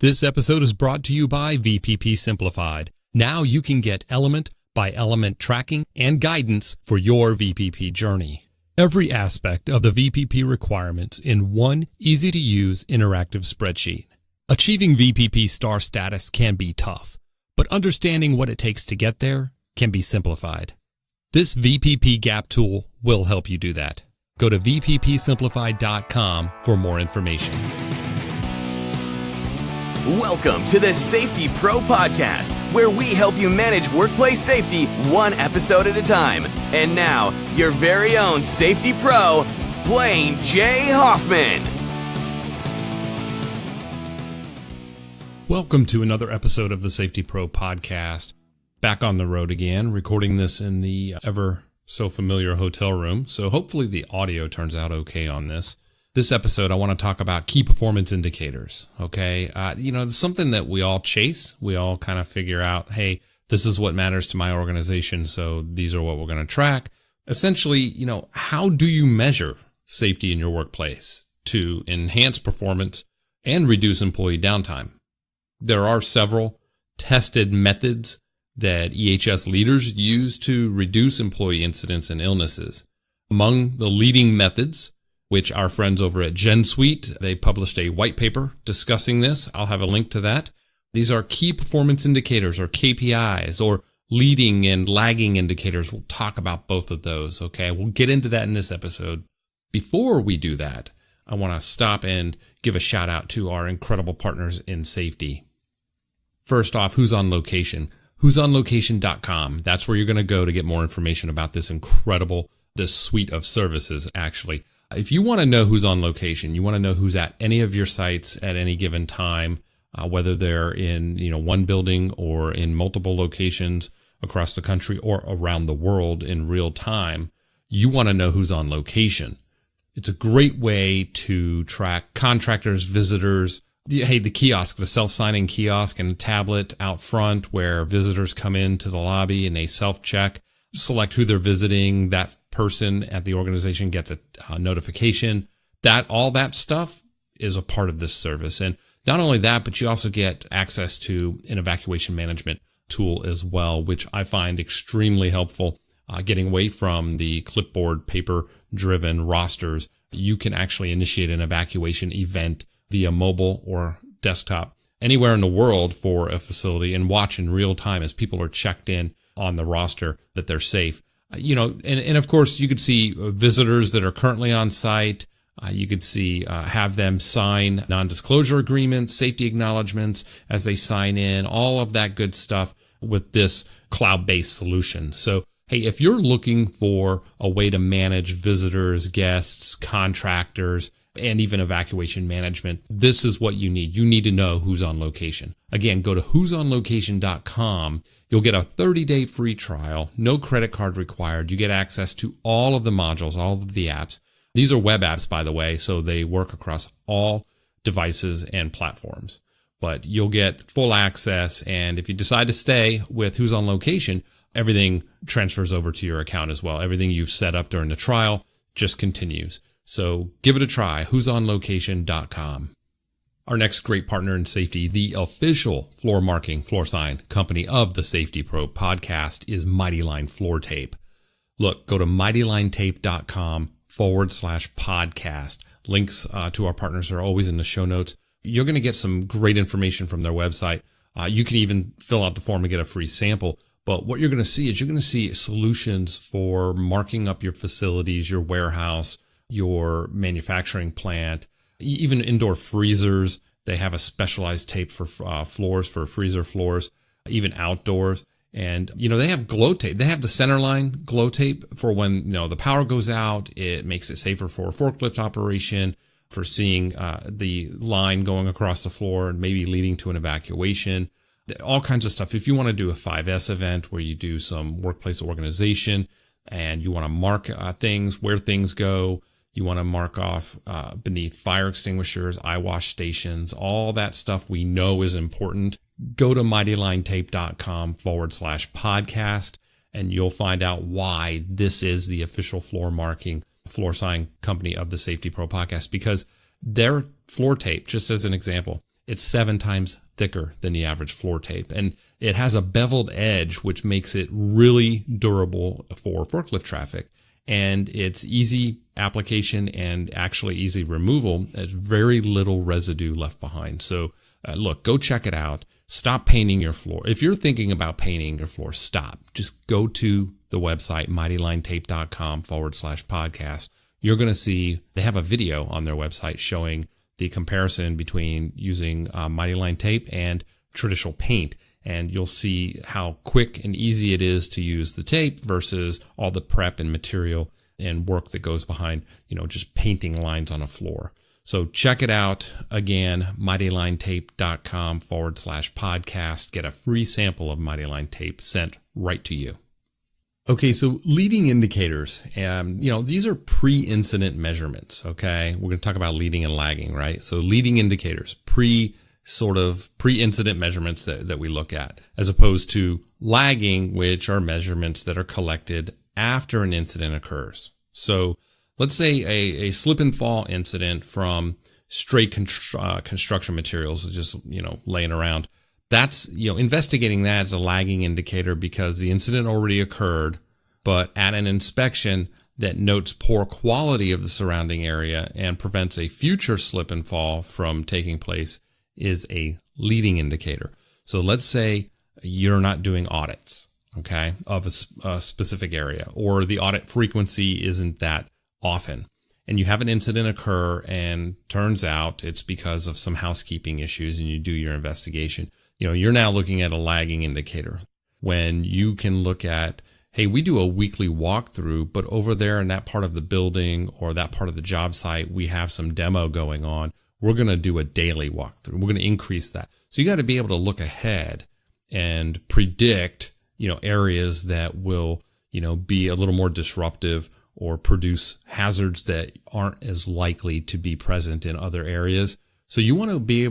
This episode is brought to you by Vpp Simplified. Now you can get element by element tracking and guidance for your VPP journey. Every aspect of the VPP requirements in one easy-to-use interactive spreadsheet. Achieving VPP star status can be tough, but understanding what it takes to get there can be simplified. This VPP Gap tool will help you do that. Go to vppsimplified.com for more information. Welcome to the Safety Pro Podcast, where we help you manage workplace safety one episode at a time. And now, your very own Safety Pro, Blaine J. Hoffman. Welcome to another episode of the Safety Pro Podcast. Back on the road again, recording this in the ever so familiar hotel room. So hopefully the audio turns out okay on this. This episode, I want to talk about key performance indicators, okay? It's something that we all chase. We all kind of figure out, hey, this is what matters to my organization, so these are what we're going to track. Essentially, how do you measure safety in your workplace to enhance performance and reduce employee downtime? There are several tested methods that EHS leaders use to reduce employee incidents and illnesses. Among the leading methods, which our friends over at Gensuite, they published a white paper discussing this. I'll have a link to that. These are key performance indicators, or KPIs, or leading and lagging indicators. We'll talk about both of those, okay? We'll get into that in this episode. Before we do that, I want to stop and give a shout out to our incredible partners in safety. First off, who's on location? who'sonlocation.com. That's where you're going to go to get more information about this suite of services, actually. If you want to know who's on location, you want to know who's at any of your sites at any given time, whether they're in one building or in multiple locations across the country or around the world in real time, you want to know who's on location. It's a great way to track contractors, visitors. Hey, the kiosk, the self-signing kiosk and tablet out front where visitors come into the lobby and they self-check, select who they're visiting. That person at the organization gets a notification. All that stuff is a part of this service. And not only that, but you also get access to an evacuation management tool as well, which I find extremely helpful. Getting away from the clipboard, paper-driven rosters, you can actually initiate an evacuation event via mobile or desktop anywhere in the world for a facility and watch in real time as people are checked in on the roster that they're safe. And of course, you could see visitors that are currently on site. You could see, have them sign non-disclosure agreements, safety acknowledgments as they sign in, all of that good stuff with this cloud-based solution. So, hey, if you're looking for a way to manage visitors, guests, contractors, and even evacuation management, this is what you need. You need to know who's on location. Again, go to who'sonlocation.com. You'll get a 30-day free trial, no credit card required. You get access to all of the modules, all of the apps. These are web apps, by the way, so they work across all devices and platforms. But you'll get full access, and if you decide to stay with Who's on Location, everything transfers over to your account as well. Everything you've set up during the trial just continues. So give it a try, who'sonlocation.com. Our next great partner in safety, the official floor marking floor sign company of the Safety Pro Podcast, is Mighty Line Floor Tape. Look, go to mightylinetape.com/podcast. Links to our partners are always in the show notes. You're going to get some great information from their website. You can even fill out the form and get a free sample. But what you're going to see is solutions for marking up your facilities, your warehouse, your manufacturing plant, even indoor freezers. They have a specialized tape for floors, for freezer floors, even outdoors. And, they have glow tape. They have the centerline glow tape for when, the power goes out. It makes it safer for a forklift operation, for seeing the line going across the floor and maybe leading to an evacuation. All kinds of stuff. If you want to do a 5S event where you do some workplace organization and you want to mark things, where things go, you want to mark off beneath fire extinguishers, eye wash stations, all that stuff we know is important. Go to mightylinetape.com/podcast and you'll find out why this is the official floor marking floor sign company of the Safety Pro Podcast, because their floor tape, just as an example, it's 7 times thicker than the average floor tape. And it has a beveled edge, which makes it really durable for forklift traffic. And it's easy application and actually easy removal. There's very little residue left behind. So look, go check it out. Stop painting your floor. If you're thinking about painting your floor, stop. Just go to the website, mightylinetape.com/podcast. You're going to see they have a video on their website showing the comparison between using Mighty Line tape and traditional paint. And you'll see how quick and easy it is to use the tape versus all the prep and material and work that goes behind, just painting lines on a floor. So check it out. Again, mightylinetape.com/podcast. Get a free sample of Mighty Line tape sent right to you. Okay, so leading indicators, these are pre-incident measurements, okay? We're going to talk about leading and lagging, right? So leading indicators, pre-incident measurements that we look at, as opposed to lagging, which are measurements that are collected after an incident occurs. So let's say a slip and fall incident from stray construction materials, just, laying around. That's, investigating that is a lagging indicator because the incident already occurred, but at an inspection that notes poor quality of the surrounding area and prevents a future slip and fall from taking place is a leading indicator. So let's say you're not doing audits, okay, of a specific area, or the audit frequency isn't that often, and you have an incident occur and turns out it's because of some housekeeping issues, and you do your investigation. You're now looking at a lagging indicator when you can look at, hey, we do a weekly walkthrough, but over there in that part of the building or that part of the job site, we have some demo going on. We're going to do a daily walkthrough. We're going to increase that. So you got to be able to look ahead and predict, areas that will, be a little more disruptive or produce hazards that aren't as likely to be present in other areas. So you want to be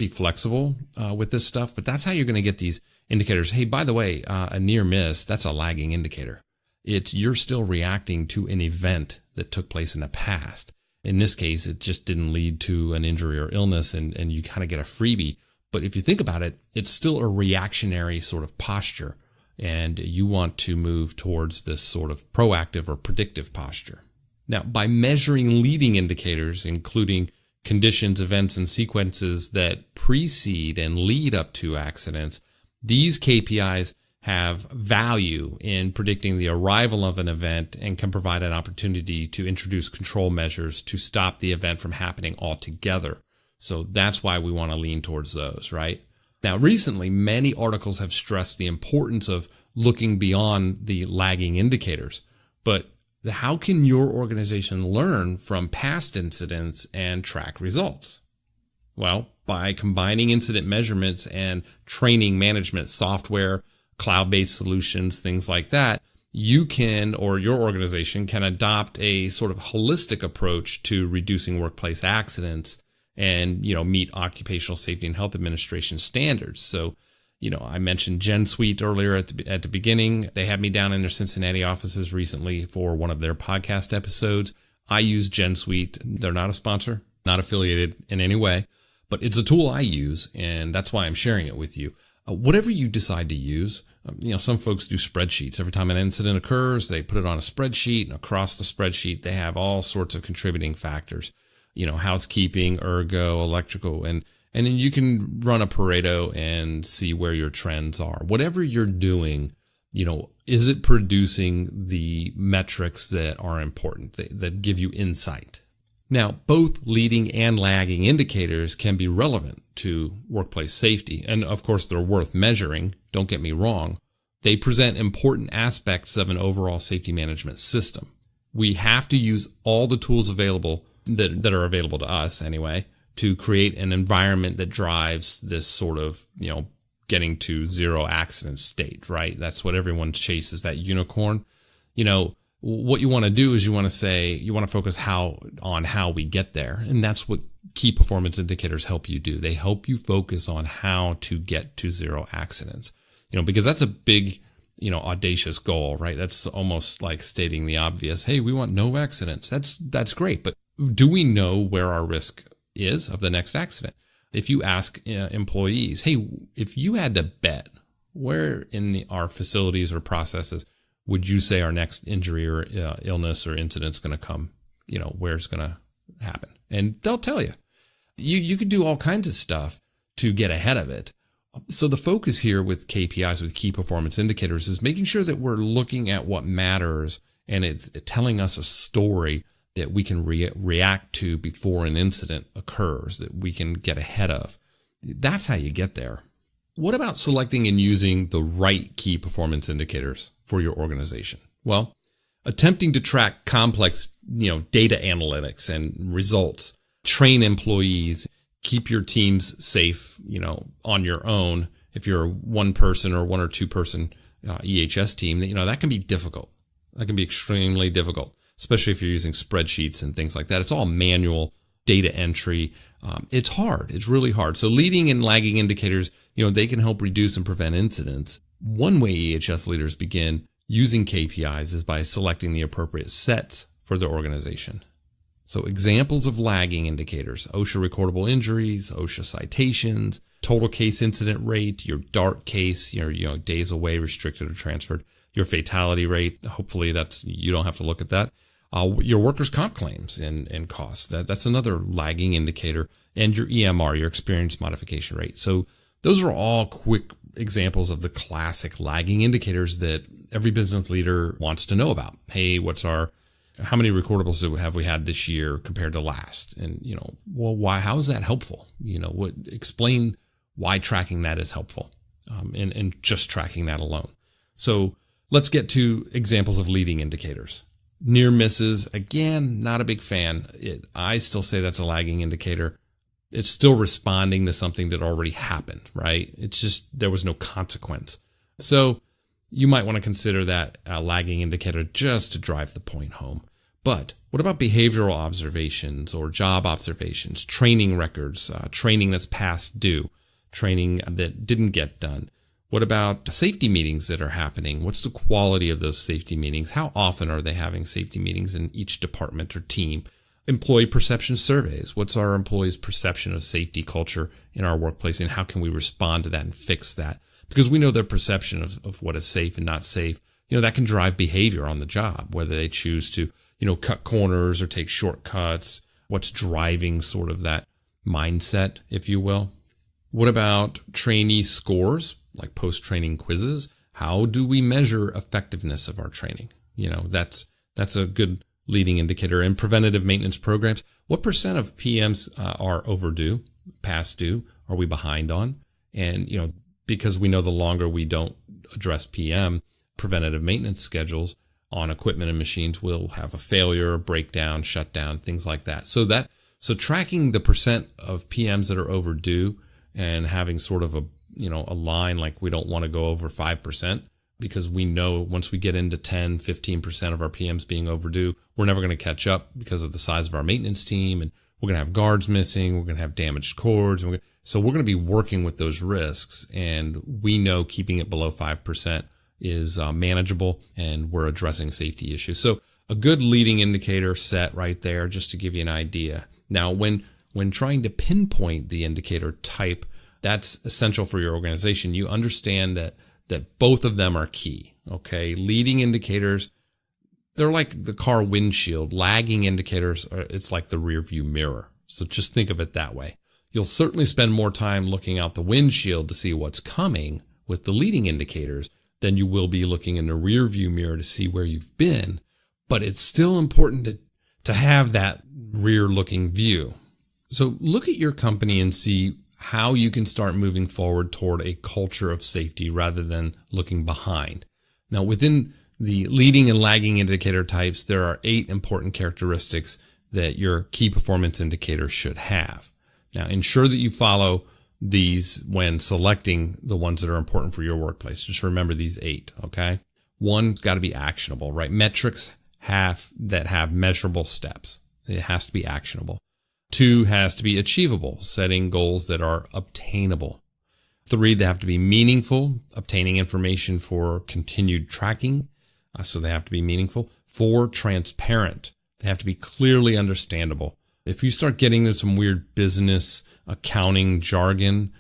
flexible with this stuff, but that's how you're going to get these indicators. Hey, by the way, a near miss, that's a lagging indicator. You're still reacting to an event that took place in the past. In this case, it just didn't lead to an injury or illness, and you kind of get a freebie. But if you think about it, it's still a reactionary sort of posture, and you want to move towards this sort of proactive or predictive posture. Now, by measuring leading indicators, including conditions, events, and sequences that precede and lead up to accidents, these KPIs have value in predicting the arrival of an event and can provide an opportunity to introduce control measures to stop the event from happening altogether. So that's why we want to lean towards those, right? Now, recently, many articles have stressed the importance of looking beyond the lagging indicators, but how can your organization learn from past incidents and track results? Well, by combining incident measurements and training management software, cloud-based solutions, things like that, you can, or your organization can adopt a sort of holistic approach to reducing workplace accidents and, meet Occupational Safety and Health Administration standards. So, I mentioned Gensuite earlier at the beginning. They had me down in their Cincinnati offices recently for one of their podcast episodes. I use Gensuite. They're not a sponsor, not affiliated in any way, but it's a tool I use, and that's why I'm sharing it with you. Whatever you decide to use, some folks do spreadsheets. Every time an incident occurs, they put it on a spreadsheet, and across the spreadsheet, they have all sorts of contributing factors, housekeeping, ergo, electrical, and then you can run a Pareto and see where your trends are. Whatever you're doing, is it producing the metrics that are important, that give you insight? Now, both leading and lagging indicators can be relevant to workplace safety. And of course, they're worth measuring. Don't get me wrong. They present important aspects of an overall safety management system. We have to use all the tools available that are available to us anyway, to create an environment that drives this sort of, getting to zero accident state, right? That's what everyone chases, that unicorn. What you want to do is you want to focus on how we get there. And that's what key performance indicators help you do. They help you focus on how to get to zero accidents, because that's a big, audacious goal, right? That's almost like stating the obvious. Hey, we want no accidents. That's great. But do we know where our risk is of the next accident? If you ask employees, hey, if you had to bet where in our facilities or processes would you say our next injury or illness or incident's going to come, where it's going to happen? And they'll tell you. You could do all kinds of stuff to get ahead of it. So the focus here with KPIs, with key performance indicators, is making sure that we're looking at what matters and it's telling us a story that we can react to before an incident occurs, that we can get ahead of. That's how you get there. What about selecting and using the right key performance indicators for your organization? Well, attempting to track complex, data analytics and results, train employees, keep your teams safe, on your own. If you're a one person or one or two person EHS team, that can be difficult. That can be extremely difficult, especially if you're using spreadsheets and things like that. It's all manual data entry. It's hard. It's really hard. So leading and lagging indicators, they can help reduce and prevent incidents. One way EHS leaders begin using KPIs is by selecting the appropriate sets for their organization. So examples of lagging indicators: OSHA recordable injuries, OSHA citations, total case incident rate, your DART case, your days away, restricted or transferred, your fatality rate. Hopefully you don't have to look at that. Your workers' comp claims and costs. That's another lagging indicator. And your EMR, your experience modification rate. So those are all quick examples of the classic lagging indicators that every business leader wants to know about. Hey, how many recordables have we had this year compared to last? And, why, how is that helpful? Explain why tracking that is helpful, and just tracking that alone. So let's get to examples of leading indicators. Near misses, again, not a big fan. I still say that's a lagging indicator. It's still responding to something that already happened, right? It's just there was no consequence. So you might want to consider that a lagging indicator just to drive the point home. But what about behavioral observations or job observations, training records, training that's past due, training that didn't get done? What about safety meetings that are happening? What's the quality of those safety meetings? How often are they having safety meetings in each department or team? Employee perception surveys. What's our employees' perception of safety culture in our workplace, and how can we respond to that and fix that? Because we know their perception of what is safe and not safe, that can drive behavior on the job, whether they choose to, cut corners or take shortcuts. What's driving sort of that mindset, if you will? What about trainee scores, like post-training quizzes? How do we measure effectiveness of our training? That's a good leading indicator. And preventative maintenance programs. What percent of PMs are overdue, past due? Are we behind on? And, because we know the longer we don't address PM, preventative maintenance schedules on equipment and machines will have a failure, breakdown, shutdown, things like that. So tracking the percent of PMs that are overdue and having sort of a line, like we don't want to go over 5%, because we know once we get into 10, 15% of our PMs being overdue, we're never going to catch up because of the size of our maintenance team, and we're going to have guards missing, we're going to have damaged cords. So we're going to be working with those risks, and we know keeping it below 5% is manageable, and we're addressing safety issues. So a good leading indicator set right there, just to give you an idea. Now, when trying to pinpoint the indicator type, that's essential for your organization. You understand that both of them are key, okay? Leading indicators, they're like the car windshield. Lagging indicators, it's like the rear view mirror. So just think of it that way. You'll certainly spend more time looking out the windshield to see what's coming with the leading indicators than you will be looking in the rear view mirror to see where you've been. But it's still important to have that rear looking view. So look at your company and see how you can start moving forward toward a culture of safety rather than looking behind. Now, within the leading and lagging indicator types, there are 8 important characteristics that your key performance indicator should have. Now, ensure that you follow these when selecting the ones that are important for your workplace. Just remember these 8, okay? 1, got to be actionable, right? Metrics that have measurable steps. It has to be actionable. 2, has to be achievable, setting goals that are obtainable. 3, they have to be meaningful, obtaining information for continued tracking, so they have to be meaningful. 4, transparent. They have to be clearly understandable. If you start getting into some weird business accounting jargon,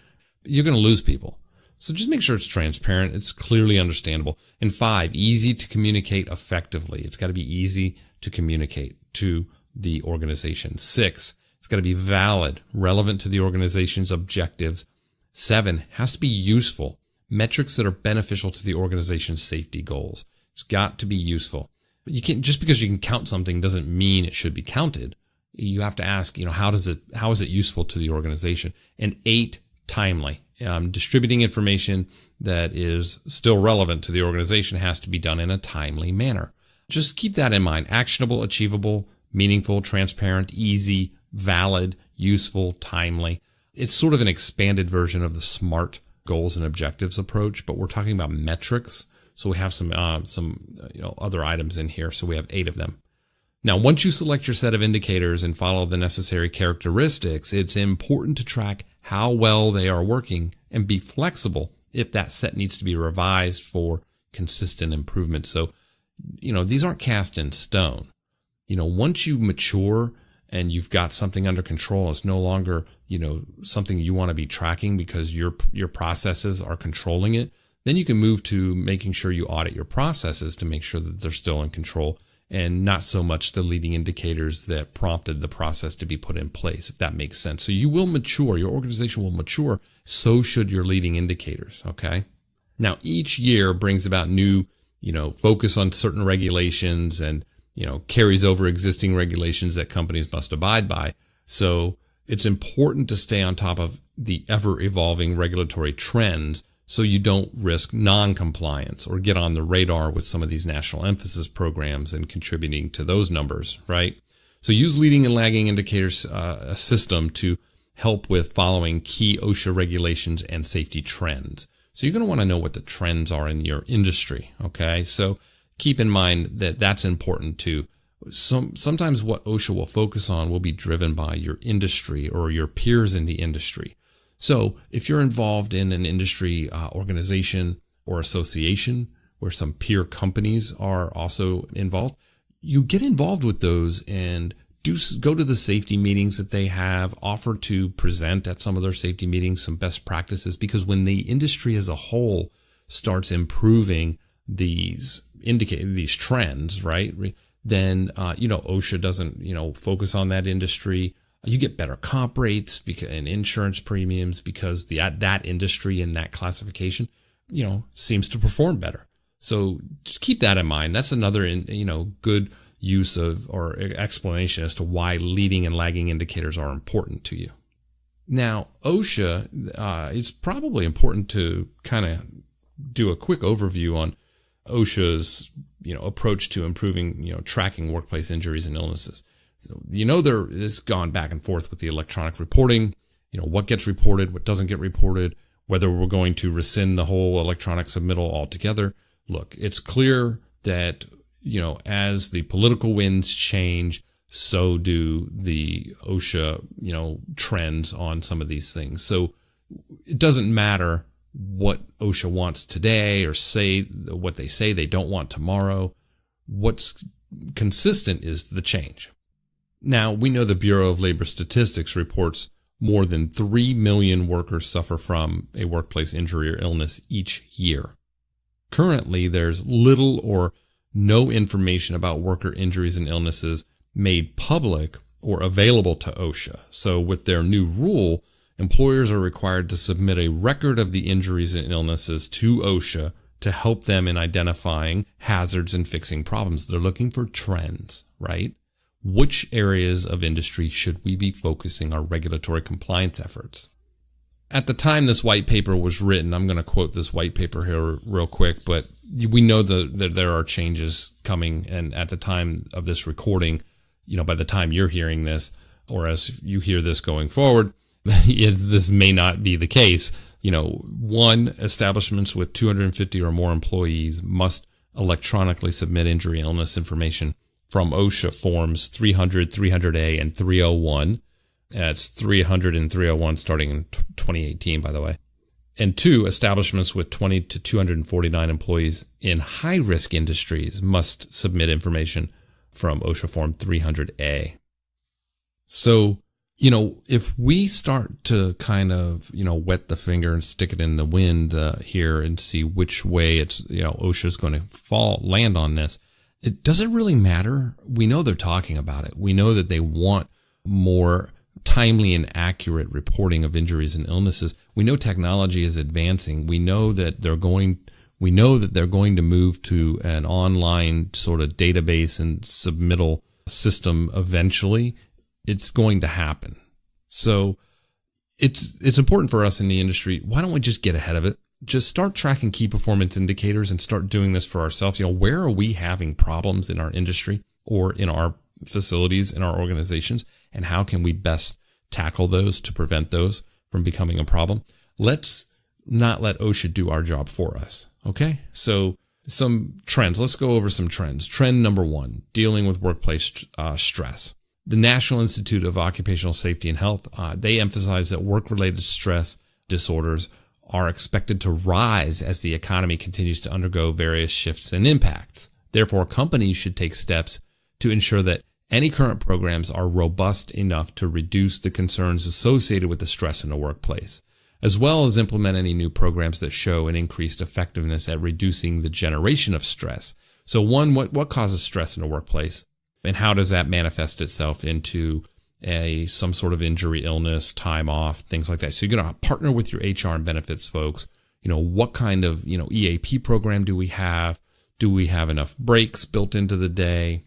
you're going to lose people. So just make sure it's transparent. It's clearly understandable. And 5, easy to communicate effectively. It's got to be easy to communicate to the organization. 6, it's got to be valid, relevant to the organization's objectives. 7, has to be useful. Metrics that are beneficial to the organization's safety goals. It's got to be useful. But you can't, just because you can count something doesn't mean it should be counted. You have to ask, how is it useful to the organization? And 8, timely. Distributing information that is still relevant to the organization has to be done in a timely manner. Just keep that in mind. Actionable, achievable, meaningful, transparent, easy, valid, useful, timely. It's sort of an expanded version of the SMART goals and objectives approach, but we're talking about metrics. So we have some other items in here. So we have 8 of them. Now, once you select your set of indicators and follow the necessary characteristics, it's important to track how well they are working and be flexible if that set needs to be revised for consistent improvement. So, these aren't cast in stone. Once you mature and you've got something under control, it's no longer, something you want to be tracking because your processes are controlling it. Then you can move to making sure you audit your processes to make sure that they're still in control, and not so much the leading indicators that prompted the process to be put in place, if that makes sense. So you will mature, your organization will mature, so should your leading indicators, okay? Now, each year brings about new, focus on certain regulations and, carries over existing regulations that companies must abide by. So it's important to stay on top of the ever-evolving regulatory trends so you don't risk non-compliance or get on the radar with some of these national emphasis programs and contributing to those numbers, right? So use leading and lagging indicators, a system to help with following key OSHA regulations and safety trends. So you're going to want to know what the trends are in your industry, okay? So keep in mind that that's important too. Sometimes what OSHA will focus on will be driven by your industry or your peers in the industry. So if you're involved in an industry organization or association where some peer companies are also involved, you get involved with those and go to the safety meetings that they have, offer to present at some of their safety meetings some best practices, because when the industry as a whole starts improving these trends, right, then OSHA doesn't focus on that industry. You get better comp rates and insurance premiums because that industry and that classification, seems to perform better. So just keep that in mind. That's another, good use of or explanation as to why leading and lagging indicators are important to you. Now, OSHA, it's probably important to kind of do a quick overview on OSHA's, approach to improving, tracking workplace injuries and illnesses. So, it's gone back and forth with the electronic reporting, what gets reported, what doesn't get reported, whether we're going to rescind the whole electronic submittal altogether. Look, it's clear that, as the political winds change, so do the OSHA, trends on some of these things. So it doesn't matter what OSHA wants today or what they say they don't want tomorrow. What's consistent is the change. Now, we know the Bureau of Labor Statistics reports more than 3 million workers suffer from a workplace injury or illness each year. Currently, there's little or no information about worker injuries and illnesses made public or available to OSHA. So with their new rule, employers are required to submit a record of the injuries and illnesses to OSHA to help them in identifying hazards and fixing problems. They're looking for trends, right? Which areas of industry should we be focusing our regulatory compliance efforts? At the time this white paper was written, I'm going to quote this white paper here real quick, but we know that there are changes coming. And at the time of this recording, by the time you're hearing this, or as you hear this going forward, this may not be the case. One, establishments with 250 or more employees must electronically submit injury and illness information from OSHA forms 300, 300A, and 301. It's 300 and 301 starting in 2018, by the way. And 2, establishments with 20 to 249 employees in high-risk industries must submit information from OSHA form 300A. So, if we start to kind of, wet the finger and stick it in the wind here and see which way it's, OSHA's going to land on this, it doesn't really matter. We know they're talking about it. We know that they want more timely and accurate reporting of injuries and illnesses. We know technology is advancing. We know that they're going to move to an online sort of database and submittal system eventually. It's going to happen. So it's important for us in the industry. Why don't we just get ahead of it? Just start tracking key performance indicators and start doing this for ourselves. Where are we having problems in our industry or in our facilities, in our organizations, and how can we best tackle those to prevent those from becoming a problem? Let's not let OSHA do our job for us. Okay. So some trends, let's go over some trends. Trend number 1, dealing with workplace stress. The National Institute of Occupational Safety and Health, they emphasize that work-related stress disorders are expected to rise as the economy continues to undergo various shifts and impacts. Therefore, companies should take steps to ensure that any current programs are robust enough to reduce the concerns associated with the stress in the workplace, as well as implement any new programs that show an increased effectiveness at reducing the generation of stress. So one, what causes stress in the workplace, and how does that manifest itself into some sort of injury, illness, time off, things like that. So you're going to partner with your HR and benefits folks. What kind of, EAP program do we have? Do we have enough breaks built into the day?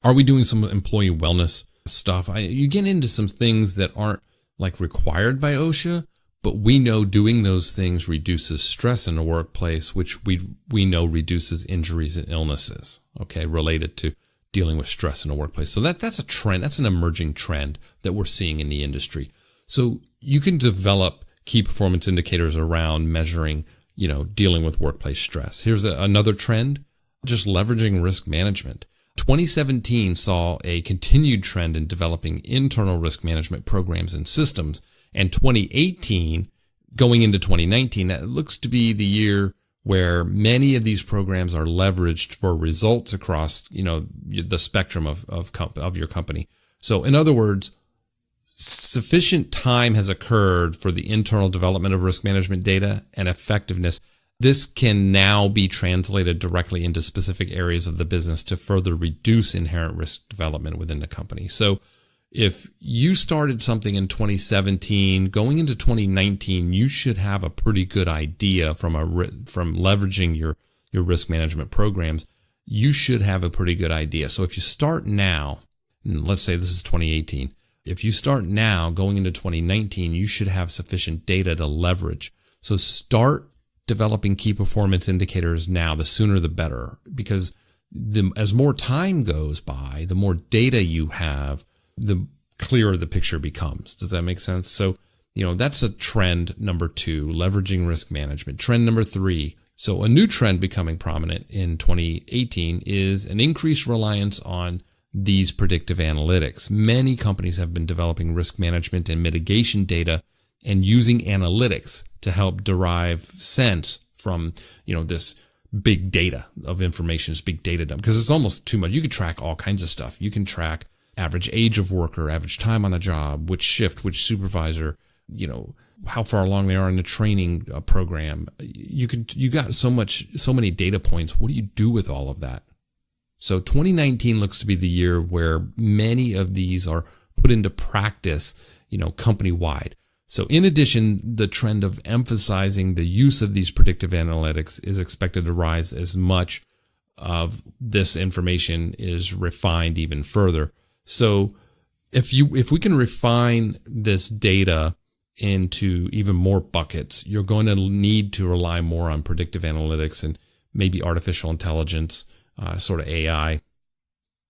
Are we doing some employee wellness stuff? You get into some things that aren't like required by OSHA, but we know doing those things reduces stress in the workplace, which we know reduces injuries and illnesses, okay, related to dealing with stress in the workplace. So that's a trend. That's an emerging trend that we're seeing in the industry. So you can develop key performance indicators around measuring, dealing with workplace stress. Here's another trend, just leveraging risk management. 2017 saw a continued trend in developing internal risk management programs and systems. And 2018, going into 2019, that looks to be the year where many of these programs are leveraged for results across, the spectrum of your company. So in other words, sufficient time has occurred for the internal development of risk management data and effectiveness. This can now be translated directly into specific areas of the business to further reduce inherent risk development within the company. So if you started something in 2017, going into 2019, you should have a pretty good idea from leveraging your risk management programs. You should have a pretty good idea. So if you start now, and let's say this is 2018, if you start now going into 2019, you should have sufficient data to leverage. So start developing key performance indicators now. The sooner the better, because as more time goes by, the more data you have, the clearer the picture becomes. Does that make sense? So, that's a trend number 2, leveraging risk management. Trend number 3. So a new trend becoming prominent in 2018 is an increased reliance on these predictive analytics. Many companies have been developing risk management and mitigation data and using analytics to help derive sense from, this big data of information, this big data dump, because it's almost too much. You could track all kinds of stuff. You can track average age of worker, average time on a job, which shift, which supervisor, how far along they are in the training program. You got so many data points. What do you do with all of that? So 2019 looks to be the year where many of these are put into practice, company-wide. So in addition, the trend of emphasizing the use of these predictive analytics is expected to rise as much of this information is refined even further. So if we can refine this data into even more buckets, you're going to need to rely more on predictive analytics and maybe artificial intelligence, sort of AI,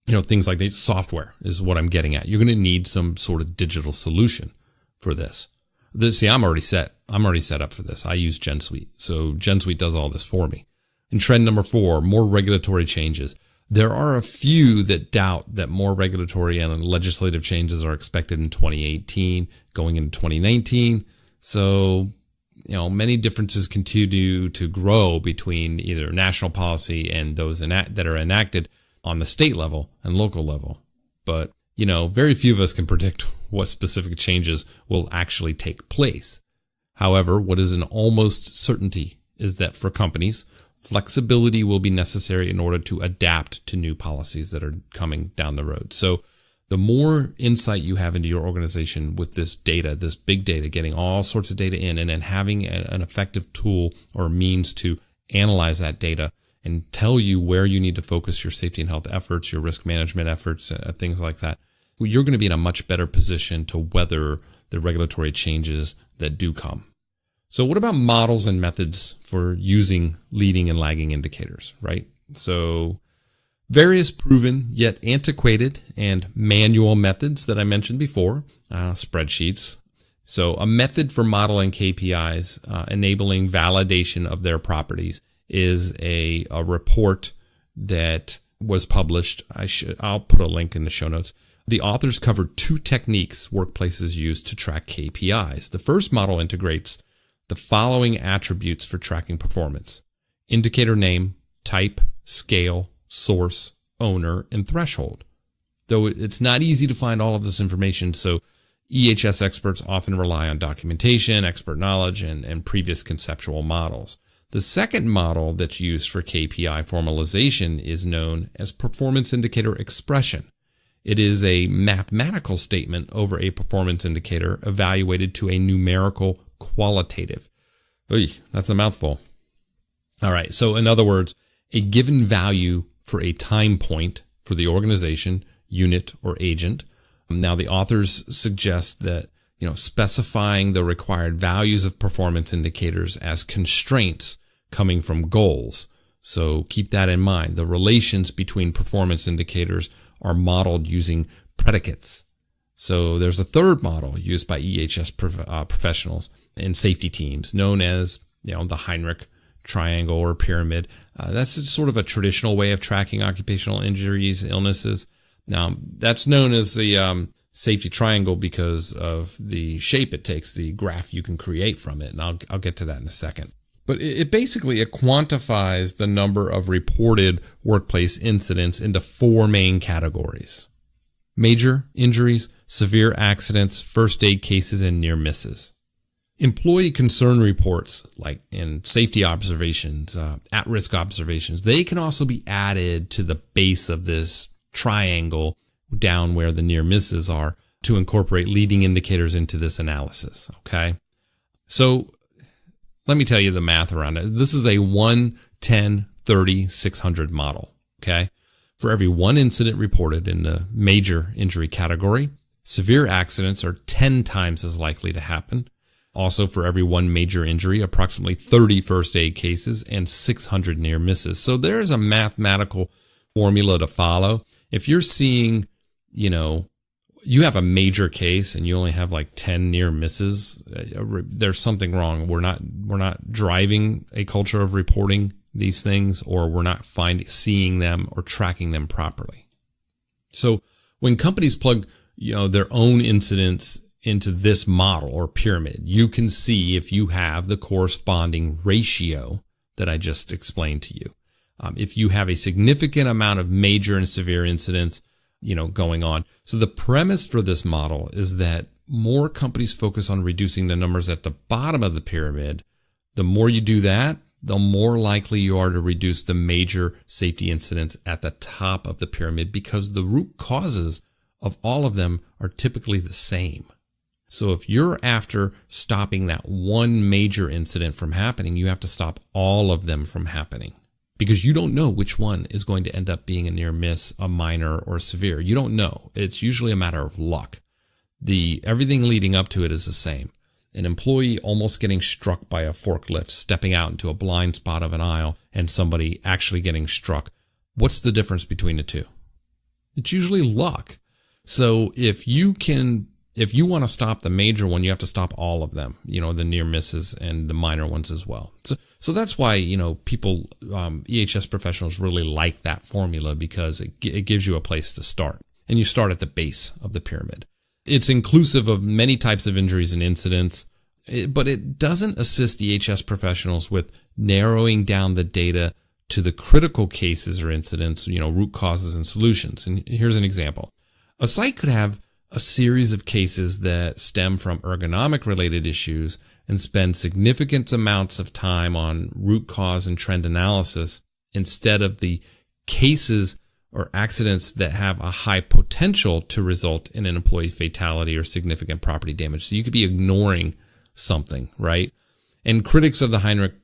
things like that. Software is what I'm getting at. You're going to need some sort of digital solution for this. I'm already set up for this. I use Gensuite. So Gensuite does all this for me. And trend number 4, more regulatory changes. There are a few that doubt that more regulatory and legislative changes are expected in 2018, going into 2019. So, many differences continue to grow between either national policy and those that are enacted on the state level and local level. But very few of us can predict what specific changes will actually take place. However, what is an almost certainty is that for companies, flexibility will be necessary in order to adapt to new policies that are coming down the road. So the more insight you have into your organization with this data, this big data, getting all sorts of data in, and then having an effective tool or means to analyze that data and tell you where you need to focus your safety and health efforts, your risk management efforts, things like that, you're going to be in a much better position to weather the regulatory changes that do come. So what about models and methods for using leading and lagging indicators, right? So various proven yet antiquated and manual methods that I mentioned before, spreadsheets. So a method for modeling KPIs, enabling validation of their properties, is a report that was published. I'll put a link in the show notes. The authors covered 2 techniques workplaces use to track KPIs. The first model integrates the following attributes for tracking performance: indicator name, type, scale, source, owner, and threshold. Though it's not easy to find all of this information, so EHS experts often rely on documentation, expert knowledge, and previous conceptual models. The second model that's used for KPI formalization is known as performance indicator expression. It is a mathematical statement over a performance indicator evaluated to a numerical qualitative. Oy, that's a mouthful. All right, so in other words, a given value for a time point for the organization, unit, or agent. Now, the authors suggest that specifying the required values of performance indicators as constraints coming from goals. So keep that in mind. The relations between performance indicators are modeled using predicates. So there's a third model used by EHS professionals and safety teams known as the Heinrich triangle or pyramid. That's sort of a traditional way of tracking occupational injuries, illnesses. Now, that's known as the safety triangle because of the shape it takes, the graph you can create from it. And I'll get to that in a second. But it basically quantifies the number of reported workplace incidents into 4 main categories: major injuries, severe accidents, first aid cases, and near misses. Employee concern reports, like in safety observations, at-risk observations, they can also be added to the base of this triangle down where the near misses are to incorporate leading indicators into this analysis. Okay. So let me tell you the math around it. This is a 1, 10, 30, 600 model. Okay. For every 1 incident reported in the major injury category, severe accidents are 10 times as likely to happen. Also, for every 1 major injury, approximately 30 first aid cases and 600 near misses. So there is a mathematical formula to follow. If you're seeing, you have a major case and you only have like 10 near misses, there's something wrong. We're not driving a culture of reporting these things, or we're not seeing them or tracking them properly. So when companies plug, their own incidents into this model or pyramid, you can see if you have the corresponding ratio that I just explained to you. If you have a significant amount of major and severe incidents, going on. So the premise for this model is that more companies focus on reducing the numbers at the bottom of the pyramid. The more you do that, the more likely you are to reduce the major safety incidents at the top of the pyramid, because the root causes of all of them are typically the same. So if you're after stopping that one major incident from happening, you have to stop all of them from happening, because you don't know which one is going to end up being a near miss, a minor, or severe. You don't know. It's usually a matter of luck. Everything leading up to it is the same. An employee almost getting struck by a forklift, stepping out into a blind spot of an aisle, and somebody actually getting struck. What's the difference between the two? It's usually luck. So if you want to stop the major one, you have to stop all of them, the near misses and the minor ones as well. So that's why, people, EHS professionals really like that formula, because it gives you a place to start, and you start at the base of the pyramid. It's inclusive of many types of injuries and incidents, but it doesn't assist EHS professionals with narrowing down the data to the critical cases or incidents, root causes and solutions. And here's an example. A site could have a series of cases that stem from ergonomic related issues and spend significant amounts of time on root cause and trend analysis instead of the cases or accidents that have a high potential to result in an employee fatality or significant property damage. So you could be ignoring something, right? And critics of the Heinrich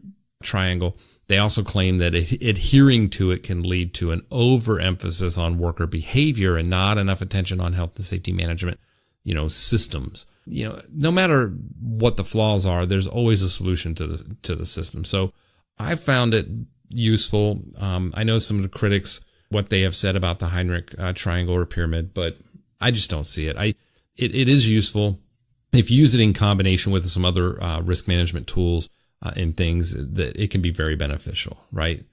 triangle, they also claim that adhering to it can lead to an overemphasis on worker behavior and not enough attention on health and safety management, systems. No matter what the flaws are, there's always a solution to the system. So I found it useful. I know some of the critics, what they have said about the Heinrich triangle or pyramid, but I just don't see it. It is useful if you use it in combination with some other risk management tools and things, that it can be very beneficial, right?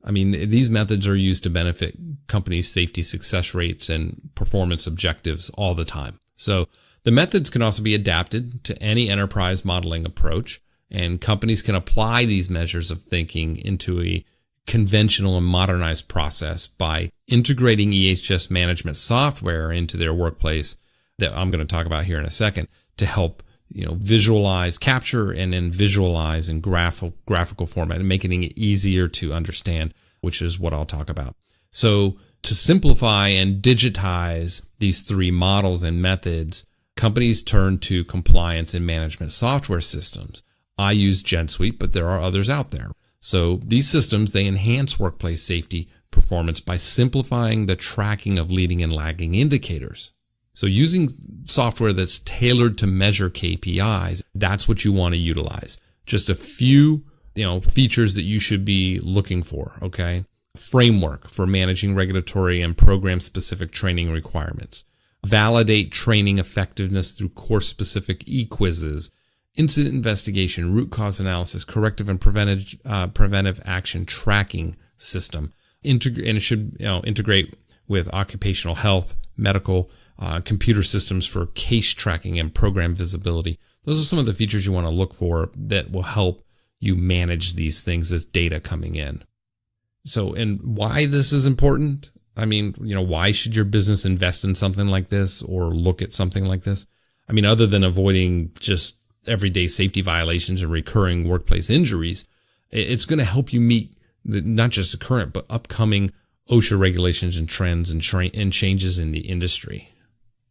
I mean, these methods are used to benefit companies' safety success rates and performance objectives all the time. So the methods can also be adapted to any enterprise modeling approach, and companies can apply these measures of thinking into a conventional and modernized process by integrating EHS management software into their workplace that I'm going to talk about here in a second to help visualize, capture, and then visualize in graphical format and making it easier to understand, which is what I'll talk about. So to simplify and digitize these three models and methods, companies turn to compliance and management software systems. I use Gensuite, but there are others out there. So these systems, they enhance workplace safety performance by simplifying the tracking of leading and lagging indicators. So using software that's tailored to measure KPIs, that's what you want to utilize. Just a few, features that you should be looking for, okay? Framework for managing regulatory and program-specific training requirements. Validate training effectiveness through course-specific e-quizzes. Incident investigation, root cause analysis, corrective and preventive action tracking system. And it should integrate with occupational health, medical, computer systems for case tracking and program visibility. Those are some of the features you want to look for that will help you manage these things as data coming in. So, and why this is important? I mean, why should your business invest in something like this or look at something like this? I mean, other than avoiding just everyday safety violations and recurring workplace injuries, it's going to help you meet not just the current, but upcoming OSHA regulations and trends and changes in the industry.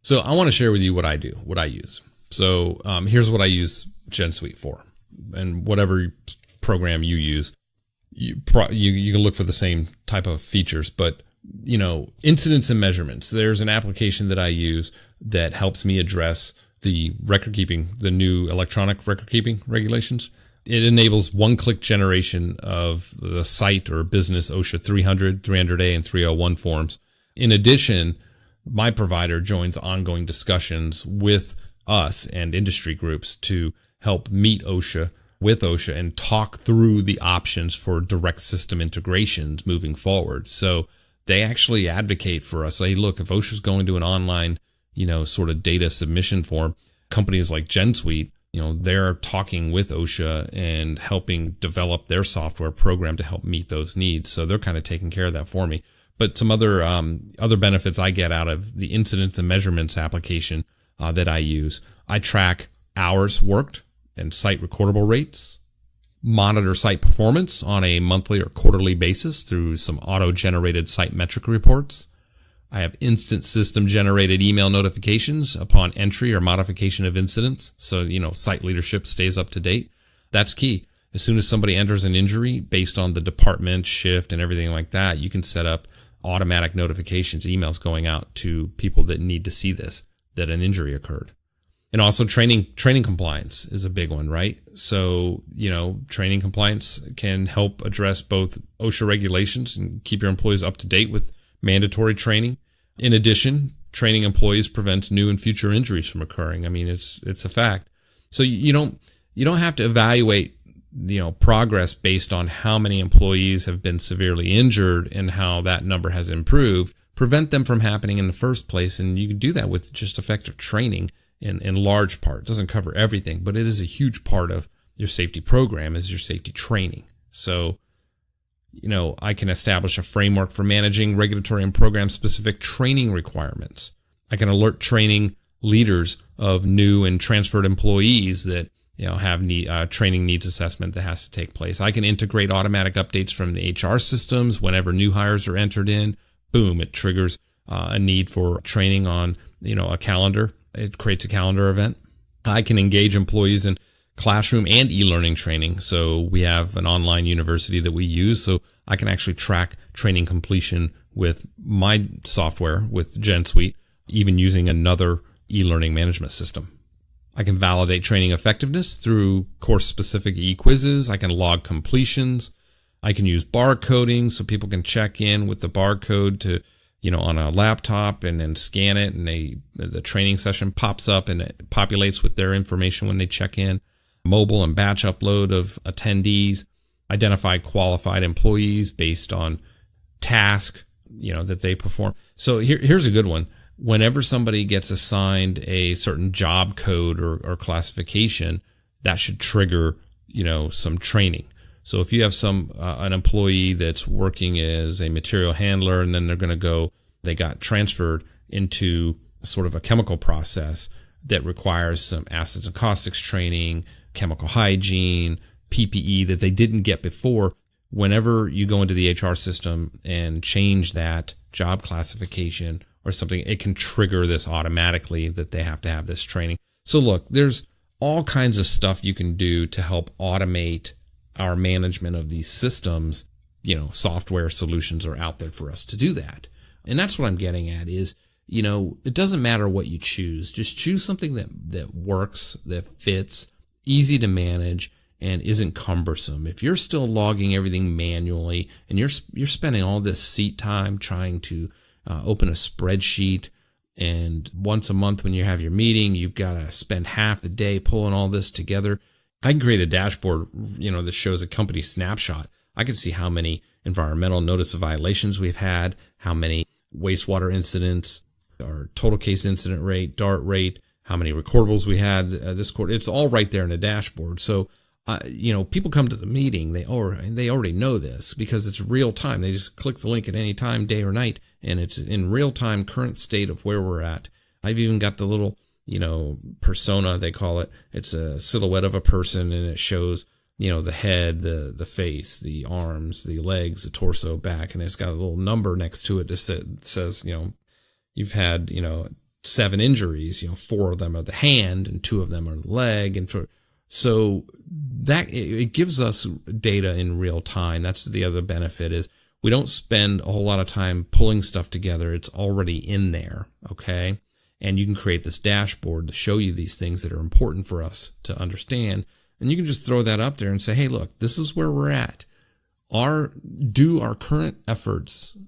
So I want to share with you what I do, what I use. So here's what I use Gensuite for, and whatever program you use, you can look for the same type of features. But incidents and measurements. There's an application that I use that helps me address the record keeping, the new electronic record keeping regulations. It enables one-click generation of the site or business OSHA 300, 300A, and 301 forms. In addition, my provider joins ongoing discussions with us and industry groups to help meet OSHA with OSHA and talk through the options for direct system integrations moving forward. So they actually advocate for us. Hey, look, if OSHA's going to an online, sort of data submission form, companies like Gensuite, they're talking with OSHA and helping develop their software program to help meet those needs. So they're kind of taking care of that for me. But some other benefits I get out of the incidents and measurements application that I use, I track hours worked and site recordable rates, monitor site performance on a monthly or quarterly basis through some auto-generated site metric reports. I have instant system-generated email notifications upon entry or modification of incidents, so site leadership stays up to date. That's key. As soon as somebody enters an injury, based on the department, shift, and everything like that, you can set up automatic notifications, emails going out to people that need to see this, that an injury occurred. And also training compliance is a big one, right? So, training compliance can help address both OSHA regulations and keep your employees up to date with mandatory training. In addition, training employees prevents new and future injuries from occurring. I mean, it's a fact. So you don't have to evaluate progress based on how many employees have been severely injured and how that number has improved. Prevent them from happening in the first place, and you can do that with just effective training. In large part, it doesn't cover everything, but it is a huge part of your safety program is your safety training. So, I can establish a framework for managing regulatory and program specific training requirements. I can alert training leaders of new and transferred employees that have training needs assessment that has to take place. I can integrate automatic updates from the HR systems whenever new hires are entered in. Boom, it triggers a need for training on a calendar. It creates a calendar event. I can engage employees in classroom and e-learning training. So we have an online university that we use, so I can actually track training completion with my software, with Gensuite, even using another e-learning management system. I can validate training effectiveness through course-specific e-quizzes. I can log completions. I can use barcoding so people can check in with the barcode to, on a laptop and then scan it, and the training session pops up and it populates with their information when they check in. Mobile and batch upload of attendees. Identify qualified employees based on task, that they perform. So here's a good one. Whenever somebody gets assigned a certain job code or classification, that should trigger, some training. So if you have an employee that's working as a material handler, and then they got transferred into sort of a chemical process that requires some acids and caustics training, chemical hygiene, PPE that they didn't get before. Whenever you go into the HR system and change that job classification or something, it can trigger this automatically that they have to have this training. So look, there's all kinds of stuff you can do to help automate our management of these systems. Software solutions are out there for us to do that. And that's what I'm getting at is, it doesn't matter what you choose. Just choose something that works, that fits, easy to manage, and isn't cumbersome. If you're still logging everything manually and you're spending all this seat time trying to open a spreadsheet, and once a month when you have your meeting, you've got to spend half the day pulling all this together. I can create a dashboard, that shows a company snapshot. I can see how many environmental notice of violations we've had, how many wastewater incidents, our total case incident rate, DART rate, how many recordables we had this quarter. It's all right there in the dashboard. So, people come to the meeting, they already know this because it's real time. They just click the link at any time, day or night, and it's in real time, current state of where we're at. I've even got the little, persona, they call it. It's a silhouette of a person, and it shows, the head, the face, the arms, the legs, the torso, back, and it's got a little number next to it that says, you've had, 7 injuries, 4 of them are the hand and 2 of them are the leg. And so that it gives us data in real time. That's the other benefit is we don't spend a whole lot of time pulling stuff together. It's already in there. Okay. And you can create this dashboard to show you these things that are important for us to understand. And you can just throw that up there and say, hey, look, this is where we're at. Do our current efforts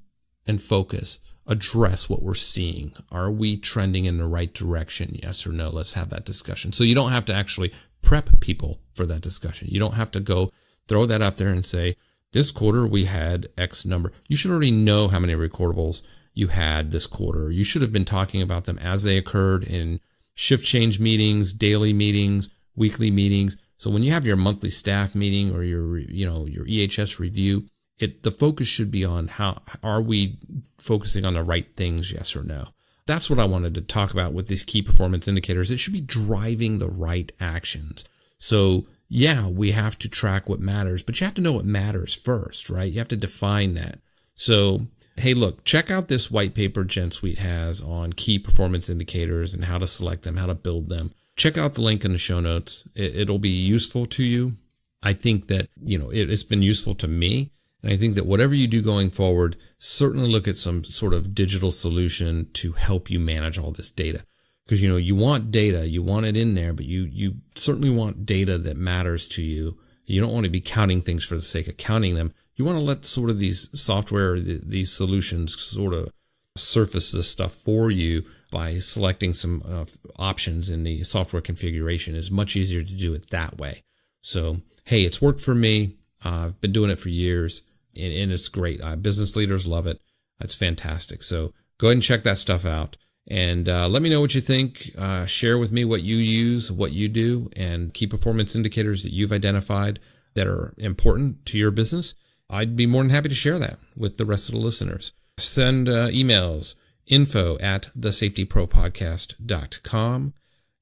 and focus address what we're seeing? Are we trending in the right direction? Yes or no? Let's have that discussion. So you don't have to actually prep people for that discussion. You don't have to go throw that up there and say, this quarter we had X number. You should already know how many recordables you had this quarter. You should have been talking about them as they occurred in shift change meetings, daily meetings, weekly meetings. So when you have your monthly staff meeting or your EHS review, the focus should be on how are we focusing on the right things, yes or no. That's what I wanted to talk about with these key performance indicators. It should be driving the right actions. So yeah, we have to track what matters, but you have to know what matters first, right? You have to define that. So, hey, look, check out this white paper Gensuite has on key performance indicators and how to select them, how to build them. Check out the link in the show notes. It'll be useful to you. I think that, it's been useful to me. And I think that whatever you do going forward, certainly look at some sort of digital solution to help you manage all this data. Because, you want data, you want it in there, but you certainly want data that matters to you. You don't want to be counting things for the sake of counting them. You want to let sort of these software, these solutions sort of surface this stuff for you by selecting some options in the software configuration. It's much easier to do it that way. So, hey, it's worked for me. I've been doing it for years. And it's great. Business leaders love it. It's fantastic. So go ahead and check that stuff out. And let me know what you think. Share with me what you use, what you do, and key performance indicators that you've identified that are important to your business. I'd be more than happy to share that with the rest of the listeners. Send emails, info@thesafetypropodcast.com.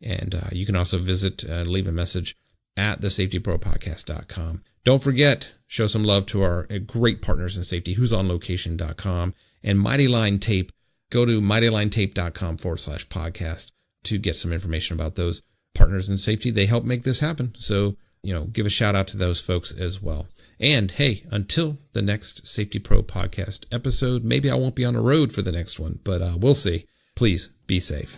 And you can also visit, leave a message at thesafetypropodcast.com. Don't forget, show some love to our great partners in safety, who'sonlocation.com and Mighty Line Tape. Go to mightylinetape.com/podcast to get some information about those partners in safety. They help make this happen. So, give a shout out to those folks as well. And hey, until the next Safety Pro podcast episode, maybe I won't be on the road for the next one, but we'll see. Please be safe.